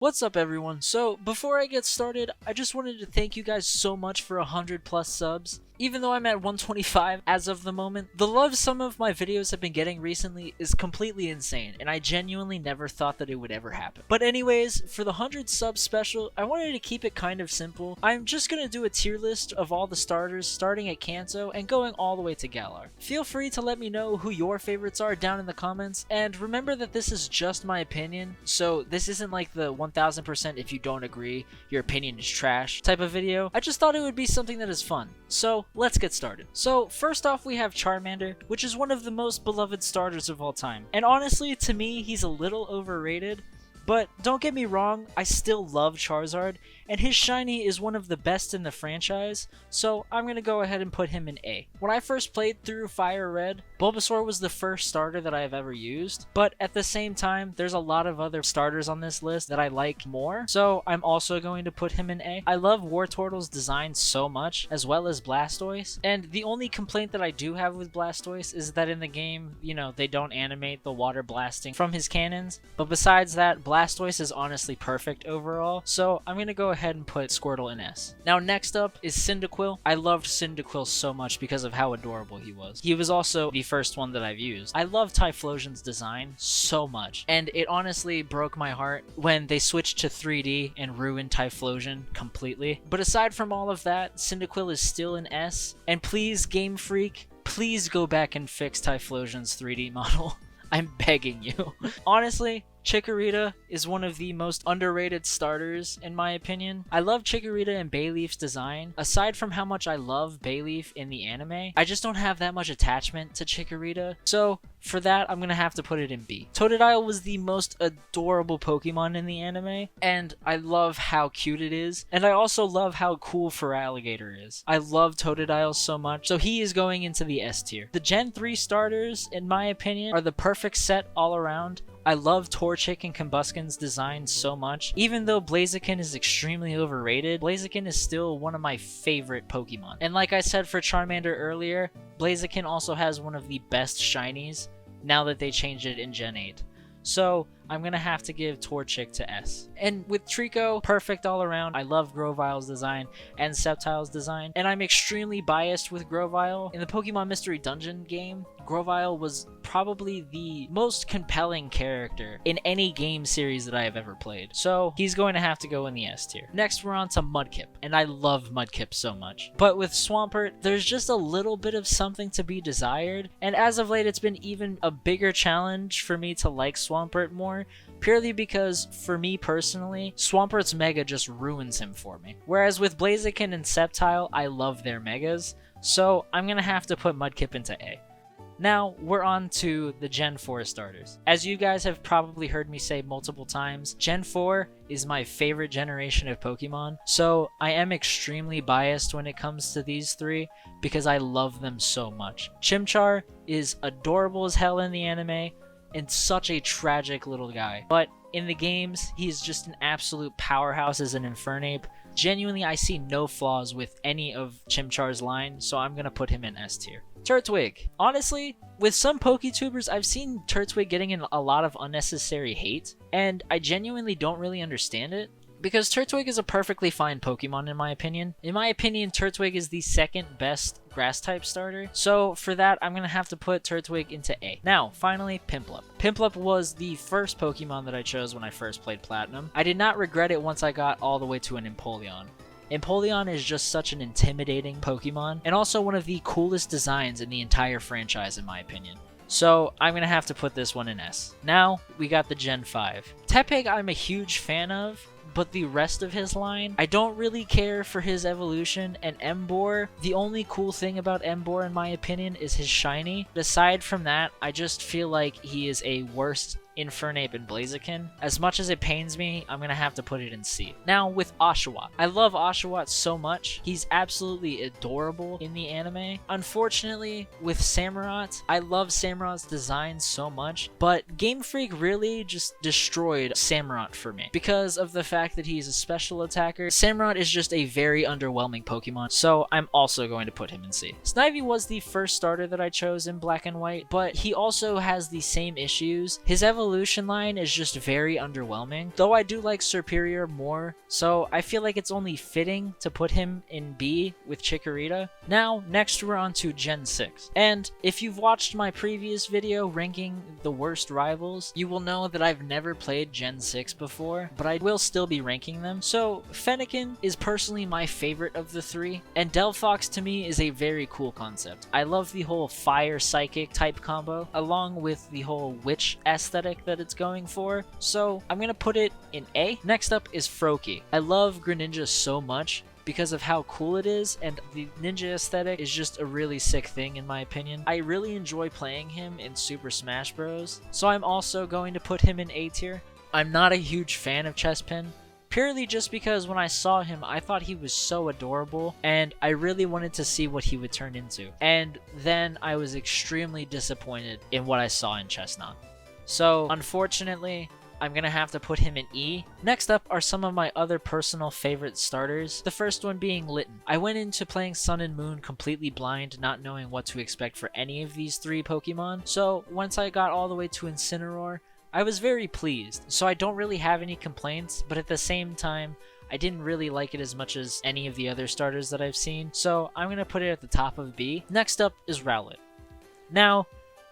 What's up everyone? So before I get started, I just wanted to thank you guys so much for 100 plus subs. Even though I'm at 125 as of the moment, the love some of my videos have been getting recently is completely insane, and I genuinely never thought that it would ever happen. But anyways, for the 100 subs special, I wanted to keep it kind of simple. I'm just gonna do a tier list of all the starters starting at Kanto and going all the way to Galar. Feel free to let me know who your favorites are down in the comments, and remember that this is just my opinion, so this isn't like the 1000% if you don't agree, your opinion is trash type of video. I just thought it would be something that is fun. So let's get started. So first off we have Charmander, which is one of the most beloved starters of all time. And honestly, to me, he's a little overrated. But don't get me wrong, I still love Charizard, and his shiny is one of the best in the franchise, so I'm gonna go ahead and put him in A. When I first played through Fire Red, Bulbasaur was the first starter that I have ever used, but at the same time, there's a lot of other starters on this list that I like more, so I'm also going to put him in A. I love Wartortle's design so much, as well as Blastoise, and the only complaint that I do have with Blastoise is that in the game, they don't animate the water blasting from his cannons, but besides that, Blastoise is honestly perfect overall, so I'm gonna go ahead and put Squirtle in S. Now next up is Cyndaquil. I loved Cyndaquil so much because of how adorable he was. He was also the first one that I've used. I love Typhlosion's design so much, and it honestly broke my heart when they switched to 3D and ruined Typhlosion completely. But aside from all of that, Cyndaquil is still in S, and please, Game Freak, please go back and fix Typhlosion's 3D model. I'm begging you. Honestly, Chikorita is one of the most underrated starters in my opinion. I love Chikorita and Bayleef's design. Aside from how much I love Bayleef in the anime, I just don't have that much attachment to Chikorita. So for that, I'm gonna have to put it in B. Totodile was the most adorable Pokemon in the anime, and I love how cute it is, and I also love how cool Feraligatr is. I love Totodile so much, so he is going into the S tier. The Gen 3 starters, in my opinion, are the perfect set all around. I love Torchic and Combusken's design so much. Even though Blaziken is extremely overrated, Blaziken is still one of my favorite Pokemon. And like I said for Charmander earlier, Blaziken also has one of the best shinies now that they changed it in Gen 8. So I'm gonna have to give Torchic to S. And with Treecko, perfect all around. I love Grovile's design and Sceptile's design, and I'm extremely biased with Grovile. In the Pokemon Mystery Dungeon game, Grovile was probably the most compelling character in any game series that I have ever played. So he's going to have to go in the S tier. Next we're on to Mudkip, and I love Mudkip so much. But with Swampert, there's just a little bit of something to be desired, and as of late it's been even a bigger challenge for me to like Swampert more, purely because, for me personally, Swampert's Mega just ruins him for me. Whereas with Blaziken and Sceptile, I love their Megas, so I'm gonna have to put Mudkip into A. Now, we're on to the Gen 4 starters. As you guys have probably heard me say multiple times, Gen 4 is my favorite generation of Pokemon, so I am extremely biased when it comes to these three because I love them so much. Chimchar is adorable as hell in the anime, and such a tragic little guy. But in the games, he's just an absolute powerhouse as an Infernape. Genuinely, I see no flaws with any of Chimchar's line, so I'm gonna put him in S tier. Turtwig. Honestly, with some PokeTubers, I've seen Turtwig getting in a lot of unnecessary hate, and I genuinely don't really understand it. Because Turtwig is a perfectly fine Pokemon in my opinion. In my opinion, Turtwig is the second best grass-type starter. So for that, I'm going to have to put Turtwig into A. Now, finally, Piplup. Piplup was the first Pokemon that I chose when I first played Platinum. I did not regret it once I got all the way to an Empoleon. Empoleon is just such an intimidating Pokemon, and also one of the coolest designs in the entire franchise in my opinion. So I'm going to have to put this one in S. Now, we got the Gen 5. Tepig I'm a huge fan of, but the rest of his line, I don't really care for his evolution, and Emboar, the only cool thing about Emboar in my opinion is his shiny. Aside from that, I just feel like he is a worse Infernape and Blaziken. As much as it pains me, I'm gonna have to put it in C. Now with Oshawott. I love Oshawott so much. He's absolutely adorable in the anime. Unfortunately, with Samurott, I love Samurott's design so much, but Game Freak really just destroyed Samurott for me. Because of the fact that he's a special attacker, Samurott is just a very underwhelming Pokemon, so I'm also going to put him in C. Snivy was the first starter that I chose in Black and White, but he also has the same issues. His evolution evolution line is just very underwhelming, though I do like Superior more, so I feel like it's only fitting to put him in B with Chikorita. Now, next we're on to Gen 6, and if you've watched my previous video ranking the worst rivals, you will know that I've never played Gen 6 before, but I will still be ranking them. So Fennekin is personally my favorite of the three, and Delphox to me is a very cool concept. I love the whole fire psychic type combo, along with the whole witch aesthetic that it's going for, so I'm gonna put it in A. Next up is Froakie. I love Greninja so much because of how cool it is, and the ninja aesthetic is just a really sick thing in my opinion. I really enjoy playing him in Super Smash Bros, so I'm also going to put him in A tier. I'm not a huge fan of Chespin, purely just because when I saw him, I thought he was so adorable, and I really wanted to see what he would turn into. And then I was extremely disappointed in what I saw in Chestnut. So, unfortunately, I'm gonna have to put him in E. Next up are some of my other personal favorite starters, the first one being Litten. I went into playing Sun and Moon completely blind, not knowing what to expect for any of these three Pokemon, so once I got all the way to Incineroar, I was very pleased, so I don't really have any complaints, but at the same time, I didn't really like it as much as any of the other starters that I've seen, so I'm going to put it at the top of B. Next up is Rowlet. Now,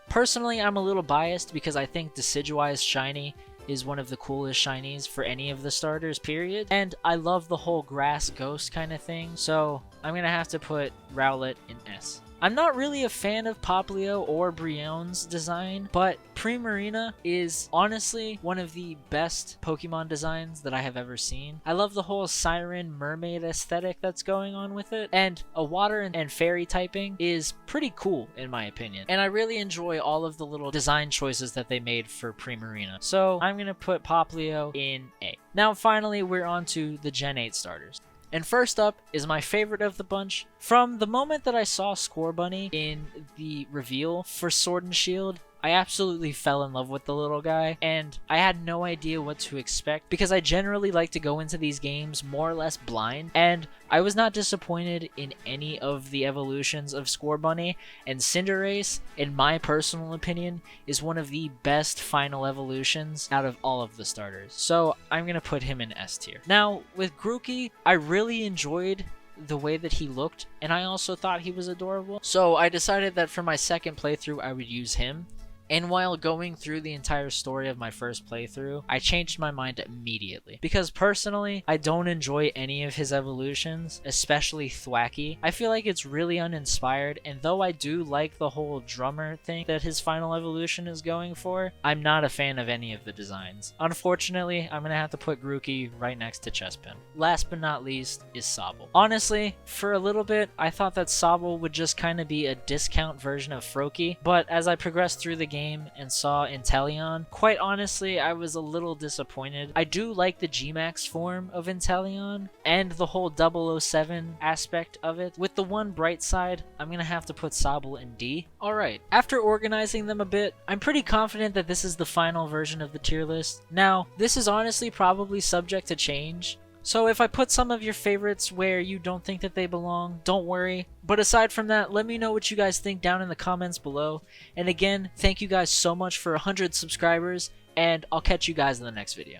personally, I'm a little biased because I think Decidueye's Shiny is one of the coolest shinies for any of the starters, period. And I love the whole grass ghost kind of thing, so I'm going to have to put Rowlet in S. I'm not really a fan of Popplio or Brionne's design, but Primarina is honestly one of the best Pokemon designs that I have ever seen. I love the whole siren mermaid aesthetic that's going on with it, and a water and fairy typing is pretty cool in my opinion. And I really enjoy all of the little design choices that they made for Primarina. So I'm gonna put Popplio in A. Now finally we're on to the Gen 8 starters. And first up is my favorite of the bunch. From the moment that I saw Scorbunny in the reveal for Sword and Shield, I absolutely fell in love with the little guy, and I had no idea what to expect because I generally like to go into these games more or less blind, and I was not disappointed in any of the evolutions of Scorbunny, and Cinderace, in my personal opinion, is one of the best final evolutions out of all of the starters, so I'm going to put him in S tier. Now, with Grookey, I really enjoyed the way that he looked, and I also thought he was adorable, so I decided that for my second playthrough I would use him. And while going through the entire story of my first playthrough, I changed my mind immediately. Because personally, I don't enjoy any of his evolutions, especially Thwackey. I feel like it's really uninspired, and though I do like the whole drummer thing that his final evolution is going for, I'm not a fan of any of the designs. Unfortunately, I'm gonna have to put Grookey right next to Chespin. Last but not least is Sobble. Honestly, for a little bit, I thought that Sobble would just kind of be a discount version of Froakie, but as I progressed through the game and saw Inteleon, quite honestly, I was a little disappointed. I do like the G-Max form of Inteleon and the whole 007 aspect of it. With the one bright side, I'm gonna have to put Sobble in D. Alright, after organizing them a bit, I'm pretty confident that this is the final version of the tier list. Now, this is honestly probably subject to change, so if I put some of your favorites where you don't think that they belong, don't worry. But aside from that, let me know what you guys think down in the comments below. And again, thank you guys so much for 100 subscribers, and I'll catch you guys in the next video.